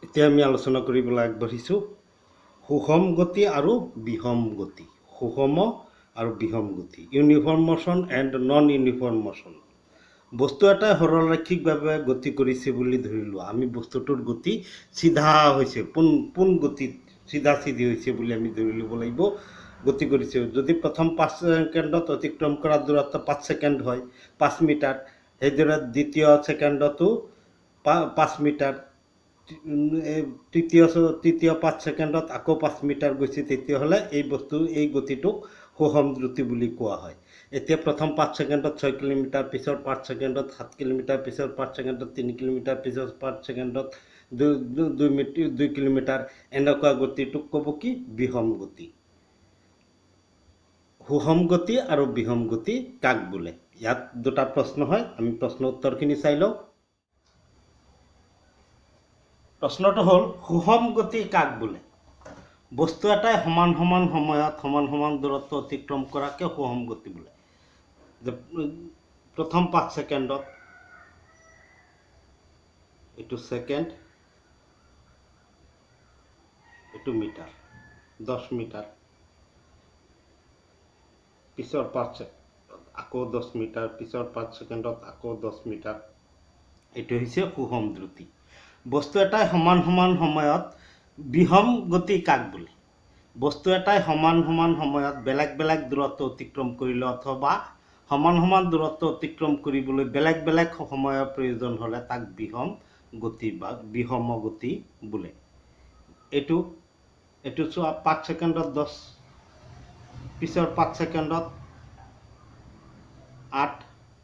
এতিয়া আমি আলোচনা কৰিবলৈ আগবাঢ়িছোঁ সুষম গতি আৰু বিষম গতি। সুষম আৰু বিষম গতি, uniform motion and non uniform motion. বস্তু এটাই সৰলৰৈখিকভাৱে গতি কৰিছে বুলি ধৰি লোৱা, আমি বস্তুটোৰ গতি চিধা হৈছে, পোন গতিত চিধা চিধি হৈছে বুলি আমি ধৰি ল'ব লাগিব। গতি কৰিছে যদি প্ৰথম 5 ছেকেণ্ডত অতিক্ৰম কৰা দূৰত্ব 5 ছেকেণ্ড হয়, 5 মিটাৰ, সেইদৰে দ্বিতীয় ছেকেণ্ডতো 5 মিটাৰ, তৃতীয় 5 ছেকেণ্ডত আকৌ 5 মিটাৰ গৈছে, তেতিয়াহ'লে এই গতিটোক সুষম দ্ৰুতি বুলি কোৱা হয়। এতিয়া প্ৰথম 5 ছেকেণ্ডত 6 কিলোমিটাৰ, পিছৰ 5 ছেকেণ্ডত 7 কিলোমিটাৰ, পিছৰ 5 ছেকেণ্ডত 3 কিলোমিটাৰ, পিছৰ 5 ছেকেণ্ডত 2 কিলোমিটাৰ, এনেকুৱা গতিটোক ক'ব কি? বিষম গতি। সুষম গতি আৰু বিষম গতি কাক বোলে? ইয়াত দুটা প্ৰশ্ন হয়, আমি প্ৰশ্ন উত্তৰখিনি চাই লওঁ। প্ৰশ্নটো হ'ল সুষম গতি কাক বোলে? বস্তু এটাই সমান সময়ত সমান দূৰত্ব অতিক্ৰম কৰাকে সুষম গতি বোলে। প্ৰথম 5 ছেকেণ্ডত, এইটো ছেকেণ্ড, এইটো মিটাৰ, 10 মিটাৰ, পিছৰ 5 ছেকেণ্ডত আকৌ 10 মিটাৰ, পিছৰ 5 ছেকেণ্ডত আকৌ 10 মিটাৰ, এইটো হৈছে সুষম দ্ৰুতি। বস্তু এটাই সমান সময়ত বিষম গতি কাক বোলে? বস্তু এটাই সমান সময়ত বেলেগ দূৰত্ব অতিক্ৰম কৰিলে অথবা সমান দূৰত্ব অতিক্ৰম কৰিবলৈ বেলেগ সময়ৰ প্ৰয়োজন হ'লে তাক বিষম গতি বা বিষম গতি বোলে। এইটো চোৱা, 5 ছেকেণ্ডত 10, পিছৰ 5 ছেকেণ্ডত 8,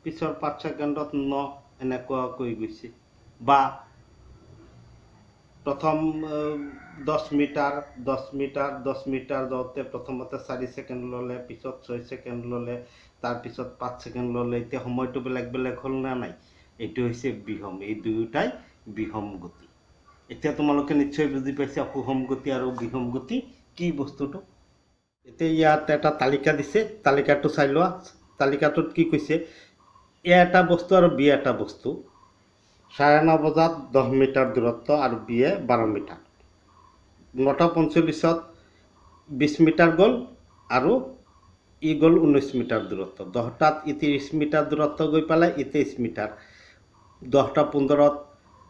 পিছৰ 5 ছেকেণ্ডত 9, এনেকুৱাকৈ গৈছে। বা প্ৰথম 10 মিটাৰ যাওঁতে প্ৰথমতে 4 ছেকেণ্ড ল'লে, পিছত 6 ছেকেণ্ড ল'লে, তাৰপিছত 5 ছেকেণ্ড ল'লে, এতিয়া সময়টো বেলেগ হ'ল নে নাই? এইটো হৈছে বিষম, এই দুয়োটাই বিষম গতি। এতিয়া তোমালোকে নিশ্চয় বুজি পাইছা সুষম গতি আৰু বিষম গতি কি বস্তুটো। এতিয়া ইয়াত এটা তালিকা দিছে, তালিকাটো চাই লোৱা। তালিকাটোত কি কৈছে? এ এটা বস্তু আৰু বি এটা বস্তু, 9:30 বজাত 10 মিটাৰ দূৰত্ব আৰু বিয়ে 12 মিটাৰ। 9:45 20 মিটাৰ গ'ল আৰু ই গ'ল 19 মিটাৰ দূৰত্ব। 10টাত ই 30 মিটাৰ দূৰত্ব গৈ পালে, ই 23 মিটাৰ। 10:15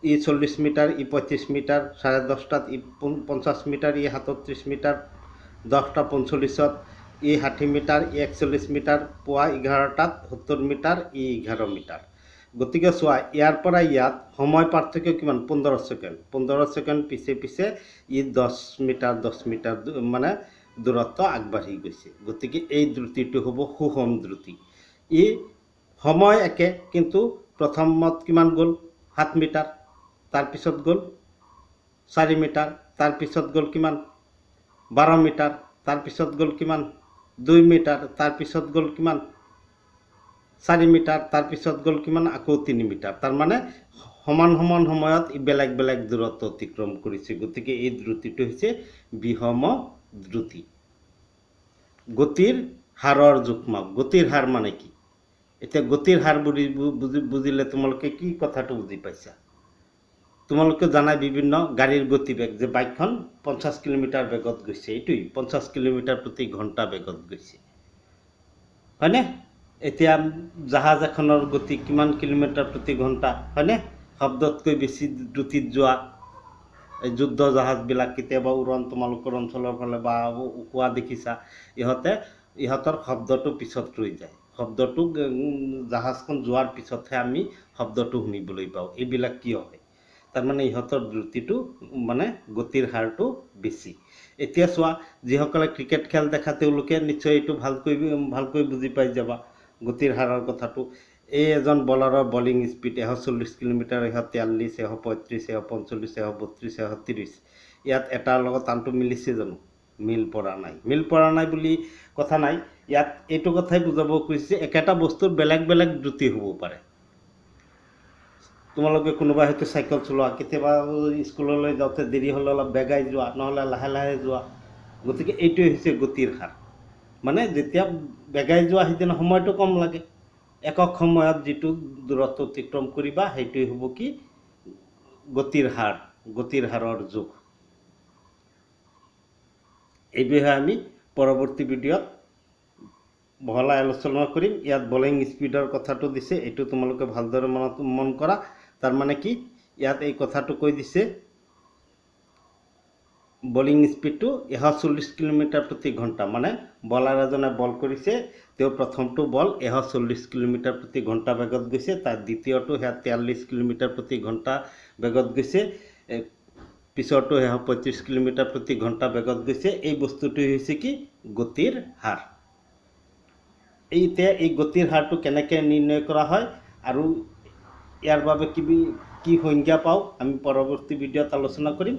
ই 40 মিটাৰ, ই 35 মিটাৰ। 10:30 ই 50 মিটাৰ, ই 37 মিটাৰ। 10:45 ই 60 মিটাৰ, ই 41 মিটাৰ। পুৱা 11টাত 70 মিটাৰ, ই 11 মিটাৰ। গতিকে চোৱা, ইয়াৰ পৰা ইয়াত সময় পাৰ্থক্য কিমান? 15 ছেকেণ্ড। 15 ছেকেণ্ড পিছে ই 10 মিটাৰ মানে দূৰত্ব আগবাঢ়ি গৈছে। গতিকে এই দ্ৰুতিটো হ'ব সুষম দ্ৰুতি। ই সময় একে, কিন্তু প্ৰথমত কিমান গ'ল? 7 মিটাৰ, তাৰপিছত গ'ল 4 মিটাৰ, তাৰপিছত গ'ল কিমান? 12 মিটাৰ, তাৰপিছত গ'ল কিমান? 2 মিটাৰ, তাৰপিছত গ'ল কিমান? 4 মিটাৰ, তাৰপিছত গ'ল কিমান? আকৌ 3 মিটাৰ। তাৰমানে সমান সময়ত ই বেলেগ দূৰত্ব অতিক্ৰম কৰিছে। গতিকে এই দ্ৰুতিটো হৈছে বিষম দ্ৰুতি। গতিৰ হাৰৰ জোখমাপ। গতিৰ হাৰ মানে কি? এতিয়া গতিৰ হাৰ বুজিলে তোমালোকে কি কথাটো বুজি পাইছা? তোমালোকে জানাই বিভিন্ন গাড়ীৰ গতিবেগ, যে বাইকখন 50 কিলোমিটাৰ বেগত গৈছে, এইটোই 50 কিলোমিটাৰ প্ৰতি ঘণ্টা বেগত গৈছে, হয়নে? এতিয়া জাহাজ এখনৰ গতি কিমান কিলোমিটাৰ প্ৰতি ঘণ্টা, হয়নে? শব্দতকৈ বেছি দ্ৰুতিত যোৱা এই যুদ্ধ জাহাজবিলাক কেতিয়াবা উৰণ তোমালোকৰ অঞ্চলৰ ফালে বা উকোৱা দেখিছা, ইহঁতৰ শব্দটো পিছত ৰৈ যায়। শব্দটো জাহাজখন যোৱাৰ পিছতহে আমি শব্দটো শুনিবলৈ পাওঁ। এইবিলাক কিয় হয়? তাৰমানে ইহঁতৰ দ্ৰুতিটো মানে গতিৰ হাৰটো বেছি। এতিয়া চোৱা, যিসকলে ক্ৰিকেট খেল দেখা তেওঁলোকে নিশ্চয় এইটো ভালকৈ বুজি পাই যাবা গতিৰ হাৰৰ কথাটো। এই এজন বলাৰৰ বলিং স্পীড 140 কিলোমিটাৰ, 143, 135, 145, 132, 130। ইয়াত এটাৰ লগত আনটো মিলিছে জানো? মিল পৰা নাই বুলি কথা নাই। ইয়াত এইটো কথাই বুজাব খুজিছে একেটা বস্তুৰ বেলেগ দ্ৰুতি হ'ব পাৰে। তোমালোকে কোনোবাই হয়তো চাইকেল চলোৱা, কেতিয়াবা স্কুললৈ যাওঁতে দেৰি হ'লে অলপ বেগাই যোৱা, নহ'লে লাহে যোৱা। গতিকে এইটোৱে হৈছে গতিৰ হাৰ। মানে যেতিয়া বেগাই যোৱা সেইদিনা সময়টো কম লাগে। একক সময়ত যিটো দূৰত্ব অতিক্ৰম কৰিবা সেইটোৱে হ'ব কি? গতিৰ হাৰ। গতিৰ হাৰৰ যোগ। এই বিষয়ে আমি পৰৱৰ্তী ভিডিঅ'ত বহলাই আলোচনা কৰিম। ইয়াত বলিং স্পীডৰ কথাটো দিছে, এইটো তোমালোকে ভালদৰে মন কৰা। তাৰমানে কি ইয়াত এই কথাটো কৈ দিছে বলিং স্পীডটো 140 কিলোমিটাৰ প্ৰতি ঘণ্টা, মানে বলাৰ এজনে বল কৰিছে, তেওঁ প্ৰথমটো বল 140 কিলোমিটাৰ প্ৰতি ঘণ্টা বেগত গৈছে, তাৰ দ্বিতীয়টো 43 কিলোমিটাৰ প্ৰতি ঘণ্টা বেগত গৈছে, পিছৰটো 35 কিলোমিটাৰ প্ৰতি ঘণ্টা বেগত গৈছে। এই বস্তুটো হৈছে কি গতিৰ হাৰ। এতিয়া এই গতিৰ হাৰটো কেনেকৈ নিৰ্ণয় কৰা হয় আৰু ইয়াৰ বাবে কি সংজ্ঞা পাওঁ আমি পৰৱৰ্তী ভিডিঅ'ত আলোচনা কৰিম।